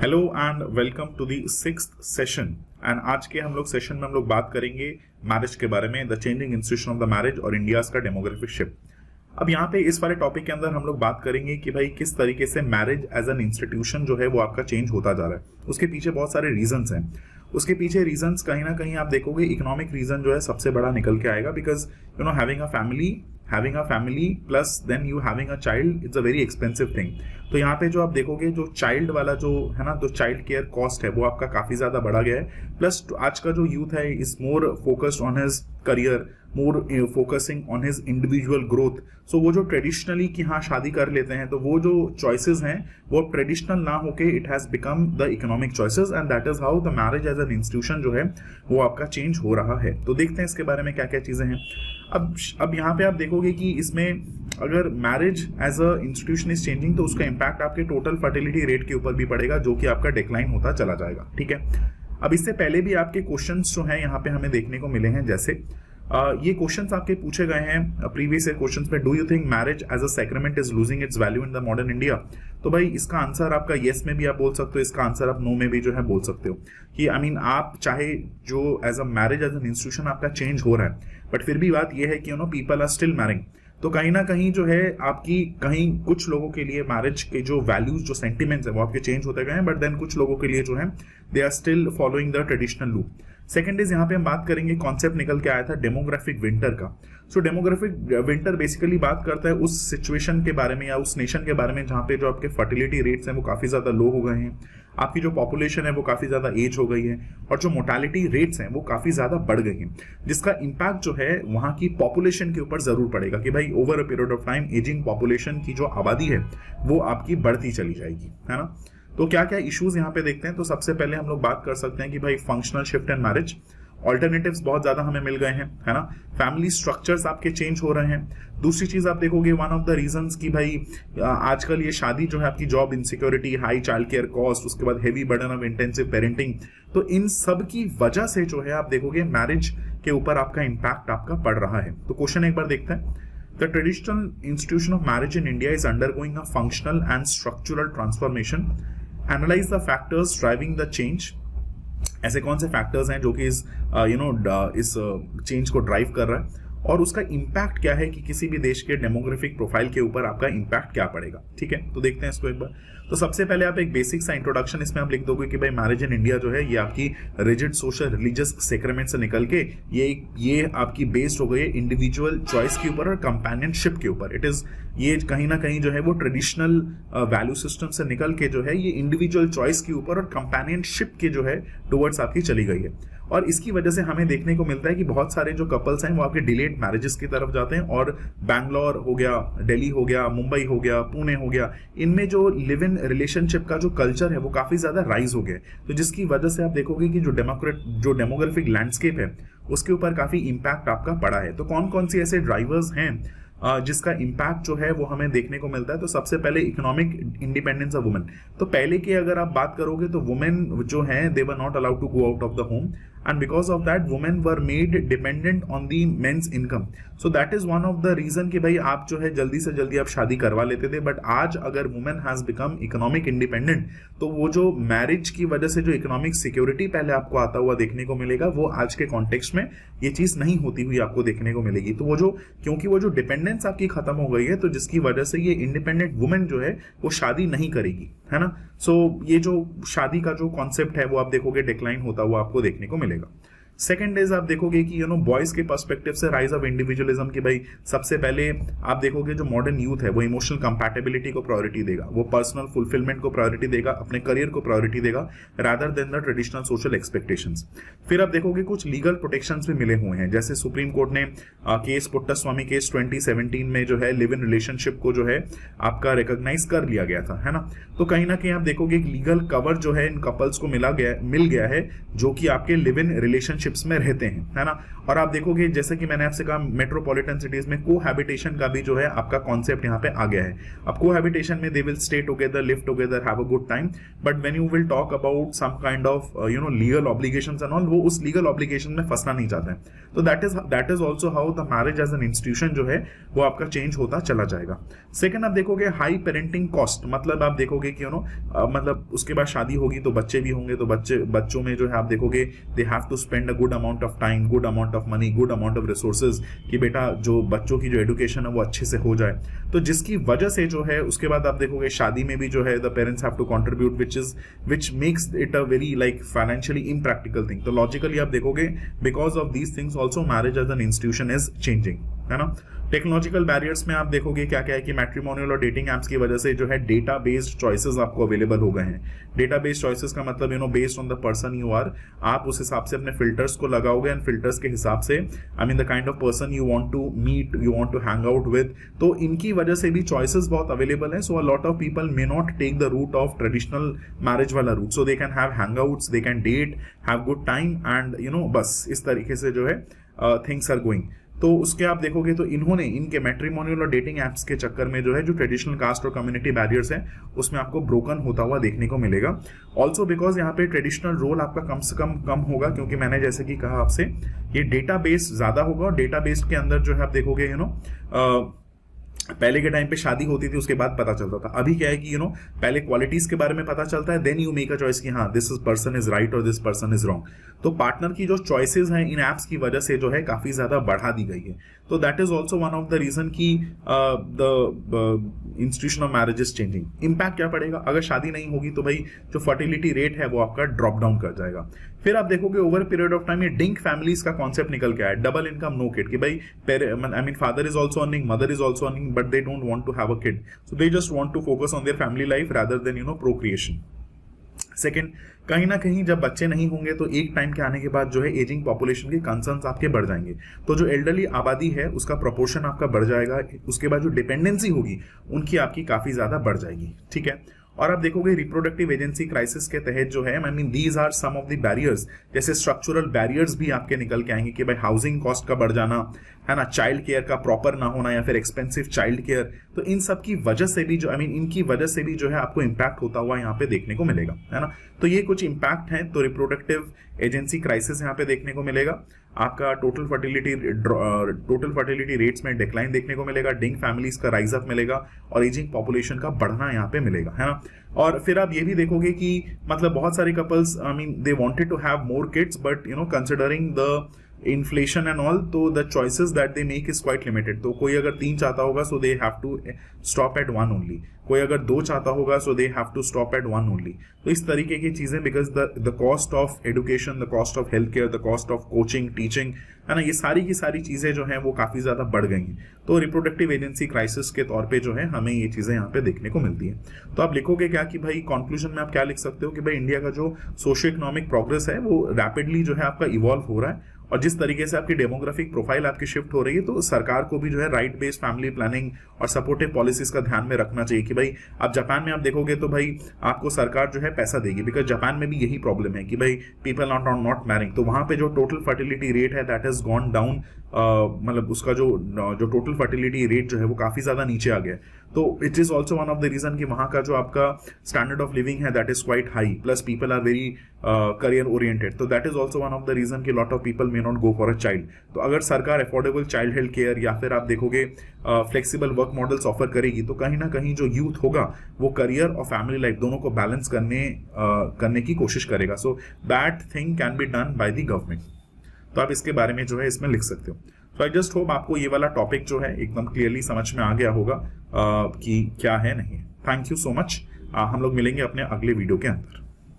Hello and welcome to the sixth session. And आज के हम लोग सेशन में हम लोग बात करेंगे मैरिज के बारे में, the changing institution of the marriage और इंडियाज का डेमोग्राफिक शिफ्ट। अब यहाँ पे इस वाले टॉपिक के अंदर हम लोग बात करेंगे कि भाई किस तरीके से मैरिज एज एन इंस्टीट्यूशन जो है वो आपका चेंज होता जा रहा है। उसके पीछे बहुत सारे रीजंस हैं। उसके पीछे रीजंस कहीं ना कहीं आप देखोगे इकोनॉमिक रीजन जो है सबसे बड़ा निकल के आएगा, because you know having a family plus then you having a child it's a very expensive thing. तो यहाँ पे जो आप देखोगे जो चाइल्ड वाला जो है ना, जो चाइल्ड केयर कॉस्ट है वो आपका काफी ज्यादा बढ़ा गया है। प्लस आज का जो यूथ है is more focused on his career, more focusing on his individual growth. So वो जो ट्रेडिशनली कि हाँ शादी कर लेते हैं, तो वो जो चॉइसेस हैं वो ट्रेडिशनल ना होके it has become the economic choices, and that is how the marriage as an institution जो है वो आपका चेंज हो रहा है। तो देखते हैं इसके बारे में क्या क्या चीजें हैं। अब यहाँ पे आप देखोगे कि इसमें अगर marriage as a institution is changing तो उसका इंपैक्ट आपके टोटल फर्टिलिटी रेट के ऊपर भी पड़ेगा, जो कि आपका डिक्लाइन होता चला जाएगा। ठीक है, अब इससे पहले भी आपके क्वेश्चंस जो हैं यहाँ पे हमें देखने को मिले हैं। जैसे ये क्वेश्चंस आपके पूछे गए हैं प्रीवियस ईयर क्वेश्चंस में, do you think marriage as a sacrament is losing its value in the modern India? तो भाई इसका आंसर आपका येस में भी आप बोल सकते हो, इसका आंसर आप नो में भी जो है बोल सकते हो कि आई मीन आप चाहे जो as a marriage as an institution आपका चेंज हो रहा है, बट फिर भी बात यह है कि you know people are still marrying. तो कहीं ना कहीं जो है आपकी कहीं कुछ लोगों के लिए मैरिज के जो वैल्यूज जो सेंटिमेंट्स है वो आपके चेंज होते गए हैं, बट देन कुछ लोगों के लिए जो है they are still following the traditional loop. Second is यहाँ पे हम बात करेंगे, कॉन्सेप्ट निकल के आया था डेमोग्राफिक विंटर का। सो डेमोग्राफिक विंटर बेसिकली बात करता है उस सिचुएशन के बारे में या उस नेशन के बारे में जहाँ पे जो आपके फर्टिलिटी रेट्स हैं वो काफी ज्यादा लो हो गए हैं, आपकी जो पॉपुलेशन है वो काफी ज्यादा एज हो गई है, और जो मोर्टेलिटी रेट्स हैं वो काफी ज्यादा बढ़ गई हैं, जिसका इंपैक्ट जो है वहां की पॉपुलेशन के ऊपर जरूर पड़ेगा कि भाई over a period of time ageing population की जो आबादी है वो आपकी बढ़ती चली जाएगी, है ना। तो क्या क्या इश्यूज यहाँ पे देखते हैं। तो सबसे पहले हम लोग बात कर सकते हैं कि भाई functional shift and marriage, alternatives बहुत ज्यादा हमें मिल गए हैं, है ना। फैमिली स्ट्रक्चर्स आपके चेंज हो रहे हैं। दूसरी चीज आप देखोगे वन ऑफ द रीजंस कि भाई आजकल ये शादी जो है आपकी job insecurity, high child care cost, उसके बाद heavy burden of intensive parenting, तो इन सब की वजह से जो है आप देखोगे मैरिज के ऊपर आपका इंपैक्ट आपका पड़ रहा है। तो क्वेश्चन एक बार देखते हैं। The traditional institution of marriage in India is undergoing a functional and structural transformation. Analyze the factors driving the change. ऐसे कौन से फैक्टर्स हैं जो कि इस चेंज को ड्राइव कर रहा है, और उसका इंपैक्ट क्या है कि किसी भी देश के डेमोग्राफिक प्रोफाइल के ऊपर आपका इंपैक्ट क्या पड़ेगा। ठीक है, तो देखते हैं इसको एक बार। तो सबसे पहले आप एक बेसिक सा इंट्रोडक्शन इसमें आप लिख दोगे कि भाई मैरिज इन इंडिया जो है ये आपकी रिजिड सोशल रिलीजियस सेक्रेमेंट से निकल के ये आपकी बेस्ड हो गई है इंडिविजुअल चॉइस के ऊपर और कंपेनियनशिप के ऊपर। इट इज ये कहीं ना कहीं जो है वो ट्रेडिशनल वैल्यू सिस्टम से निकल के जो है ये इंडिविजुअल चॉइस के ऊपर और कंपेनियनशिप के जो है टुवर्ड्स आपकी चली गई है। और इसकी वजह से हमें देखने को मिलता है कि बहुत सारे जो कपल्स हैं वो आपके डिलेड मैरिजेस की तरफ जाते हैं, और बैंगलोर हो गया, दिल्ली हो गया, मुंबई हो गया, पुणे हो गया, इनमें जो लिव इन रिलेशनशिप का जो कल्चर है वो काफी ज्यादा राइज हो गया। तो जिसकी वजह से आप देखोगे कि जो डेमोग्राफिक लैंडस्केप है उसके ऊपर काफी इंपैक्ट आपका पड़ा है। तो कौन कौन सी ऐसे ड्राइवर्स हैं जिसका इंपैक्ट जो है वो हमें देखने को मिलता है। तो सबसे पहले इकोनॉमिक इंडिपेंडेंस ऑफ वुमेन। तो पहले की अगर आप बात करोगे तो वुमेन जो है they were not allowed to go out of the home, and because of that women were made dependent on the men's income. So that is one of the reason कि भाई आप जो है जल्दी से जल्दी आप शादी करवा लेते थे, बट आज अगर women has become economic independent तो वो जो मैरिज की वजह से जो इकोनॉमिक सिक्योरिटी पहले आपको आता हुआ देखने को मिलेगा वो आज के कॉन्टेक्स्ट में ये चीज नहीं होती हुई आपको देखने को मिलेगी। तो वो जो क्योंकि वो जो डिपेंडेंस आपकी खत्म हो गई है, तो जिसकी वजह से ये इंडिपेंडेंट वुमेन जो है वो शादी नहीं करेगी, है ना। सो ये जो शादी का जो कॉन्सेप्ट है वो आप देखोगे डिक्लाइन होता हुआ आपको देखने को मिलेगा। सेकेंड इज आप देखोगे कि बॉयज के पर्सपेक्टिव से राइज ऑफ इंडिविजुअलिज्म की भाई सबसे पहले आप देखोगे जो मॉडर्न यूथ है वो इमोशनल कंपैटिबिलिटी को प्रायोरिटी देगा, वो पर्सनल फुलफिलमेंट को प्रायोरिटी देगा, अपने करियर को प्रायोरिटी देगा rather than the traditional social expectations. फिर आप देखोगे कुछ लीगल प्रोटेक्शंस भी मिले हुए हैं, जैसे सुप्रीम कोर्ट ने केस पुट्टास्वामी केस 2017 में जो है लिव इन रिलेशनशिप को जो है आपका रिकॉग्नाइज कर लिया गया था, है ना। तो कहीं ना कहीं आप देखोगे लीगल कवर जो है इन कपल्स को मिल गया है जो कि आपके लिव इन रिलेशनशिप रिलेशनशिप्स में रहते हैं, है ना। और आप देखोगे जैसे कि मैंने आपसे कहा मेट्रोपॉलिटन सिटीज में कोहैबिटेशन का भी जो है आपका कॉन्सेप्ट यहाँ पे आ गया है। अब कोहैबिटेशन में they will stay together, live together, have a good time, but when you will talk about some kind of legal obligations and all, वो उस लीगल ऑब्लिगेशन में फंसना नहीं चाहते हैं। तो that is also how the marriage as an institution जो है वो आपका चेंज होता चला जाएगा। सेकंड, आप देखोगे हाई पेरेंटिंग कॉस्ट, मतलब आप देखोगे कि मतलब उसके बाद शादी होगी तो बच्चे भी होंगे, तो बच्चों में जो है आप देखोगे they have to spend a good amount of time, good amount of money, good amount of resources कि बेटा जो बच्चों की जो एजुकेशन है वो अच्छे से हो जाए। तो जिसकी वजह से जो है उसके बाद आप देखोगे शादी में भी जो है the parents have to contribute, which makes it a very like financially impractical thing. तो लॉजिकली आप देखोगे because of these things also marriage as an institution is changing, है ना। टेक्नोलॉजिकल बैरियर्स में आप देखोगे क्या क्या है कि मैट्रिमोनियल और डेटिंग एप्स की वजह से जो है डेटा बेस्ड चॉइसेस आपको अवेलेबल हो गए हैं। डेटा बेस्ड चॉइसेस का मतलब based on the person you are, आप उस हिसाब से अपने फिल्टर्स को लगाओगे एंड फिल्टर्स के हिसाब से the kind of person you want to meet, you want to hang out with, तो इनकी वजह से भी चॉइसेस बहुत अवेलेबल है। So a lot of people may not take the route of traditional marriage वाला route, so they can have hangouts, they can date, have good time and बस इस तरीके से जो है थिंग्स आर गोइंग। तो उसके आप देखोगे तो इन्होंने इनके मैट्रिमोनियल और डेटिंग एप्स के चक्कर में जो है जो ट्रेडिशनल कास्ट और कम्युनिटी बैरियर्स हैं उसमें आपको ब्रोकन होता हुआ देखने को मिलेगा। ऑल्सो बिकॉज यहाँ पे ट्रेडिशनल रोल आपका कम से कम होगा, क्योंकि मैंने जैसे कि कहा आपसे ये डेटा बेस ज्यादा होगा, और डेटा बेस के अंदर जो है आप देखोगे पहले के टाइम पे शादी होती थी उसके बाद पता चलता था। अभी क्या है कि पहले क्वालिटीज के बारे में पता चलता है, then you make a choice कि हाँ दिस पर्सन इज राइट और दिस पर्सन इज रॉन्ग। तो पार्टनर की जो चॉइसेस हैं इन एप्स की वजह से जो है काफी ज्यादा बढ़ा दी गई है। तो that is also one of the reason की the institution of marriage is changing. Impact क्या पड़ेगा, अगर शादी नहीं होगी तो भाई जो फर्टिलिटी रेट है वो आपका ड्रॉप डाउन कर जाएगा। फिर आप देखोगे ओवर पीरियड ऑफ टाइम ये डिंक फैमिलीज का कॉन्सेप्ट निकल के आया, डबल इनकम नो किड, कि भाई father is also earning, mother is also earning, but they don't want to have a kid, so they just want to focus on their family life rather than procreation. Second, कहीं ना कहीं जब बच्चे नहीं होंगे तो एक टाइम के आने के बाद जो है एजिंग पॉपुलेशन के कंसर्न्स आपके बढ़ जाएंगे, तो जो एल्डरली आबादी है उसका प्रोपोर्शन आपका बढ़ जाएगा। उसके बाद जो डिपेंडेंसी होगी उनकी आपकी काफी ज्यादा बढ़ जाएगी, ठीक है। और आप देखोगे रिप्रोडक्टिव एजेंसी क्राइसिस के तहत जो है these are some of the barriers, जैसे स्ट्रक्चरल बैरियर्स भी आपके निकल के आएंगे कि भाई हाउसिंग कॉस्ट का बढ़ जाना, है ना, चाइल्ड केयर का प्रॉपर ना होना या फिर एक्सपेंसिव चाइल्ड केयर, तो इन सब की वजह से भी जो इनकी वजह से भी जो है आपको इम्पैक्ट होता हुआ यहाँ पे देखने को मिलेगा, है ना। तो ये कुछ इम्पैक्ट है। तो रिप्रोडक्टिव एजेंसी क्राइसिस यहाँ पे देखने को मिलेगा, आपका टोटल फर्टिलिटी रेट्स में डिक्लाइन देखने को मिलेगा, डिंग फैमिलीज का राइज अप मिलेगा और एजिंग पॉपुलेशन का बढ़ना यहाँ पे मिलेगा, है ना। और फिर आप ये भी देखोगे कि बहुत सारे couples they wanted to have more kids, but considering the inflation and all, तो the choices that they make is quite limited. तो कोई अगर 3 चाहता होगा so they have to stop at 1 only, कोई अगर 2 चाहता होगा so they have to stop at 1 only. तो इस तरीके की चीजें, because the cost of education, the cost of health care, the cost of coaching, teaching, है ना, ये सारी की सारी चीजें जो हैं वो काफी ज्यादा बढ़ गई हैं। तो रिप्रोडक्टिव एजेंसी क्राइसिस के तौर पे जो है हमें ये चीजें यहाँ पे देखने को मिलती है। तो आप लिखोगे क्या कि भाई कंक्लूजन में आप क्या लिख सकते हो कि भाई इंडिया का जो सोशियो इकोनॉमिक प्रोग्रेस है वो रैपिडली जो है आपका इवॉल्व हो रहा है, और जिस तरीके से आपकी डेमोग्राफिक प्रोफाइल आपकी शिफ्ट हो रही है, तो सरकार को भी जो है राइट बेस्ड फैमिली प्लानिंग और सपोर्टिव पॉलिसीज का ध्यान में रखना चाहिए कि भाई आप जापान में आप देखोगे तो भाई आपको सरकार जो है पैसा देगी, बिकॉज जापान में भी यही प्रॉब्लम है कि भाई पीपल आर नॉट मैरिंग। तो वहां पे जो टोटल फर्टिलिटी रेट है दैट हैज गॉन डाउन, उसका जो टोटल फर्टिलिटी रेट जो है वो काफी ज्यादा नीचे आ गया। तो it is also one of the reason कि वहां का जो आपका स्टैंडर्ड ऑफ लिविंग है that is quite high, plus people are very career oriented. तो that is also one of the reason कि lot of people may not go for a child. तो अगर सरकार अफोर्डेबल चाइल्ड हेल्थ केयर या फिर आप देखोगे फ्लेक्सिबल वर्क मॉडल्स ऑफर करेगी, तो कहीं ना कहीं जो यूथ होगा वो करियर और फैमिली लाइफ दोनों को बैलेंस करने की कोशिश करेगा। So that thing can be done by the government. तो आप इसके बारे में जो है इसमें लिख सकते हो। तो आई जस्ट होप आपको ये वाला टॉपिक जो है एकदम क्लियरली समझ में आ गया होगा कि क्या है नहीं है। Thank you so much. हम लोग मिलेंगे अपने अगले वीडियो के अंदर।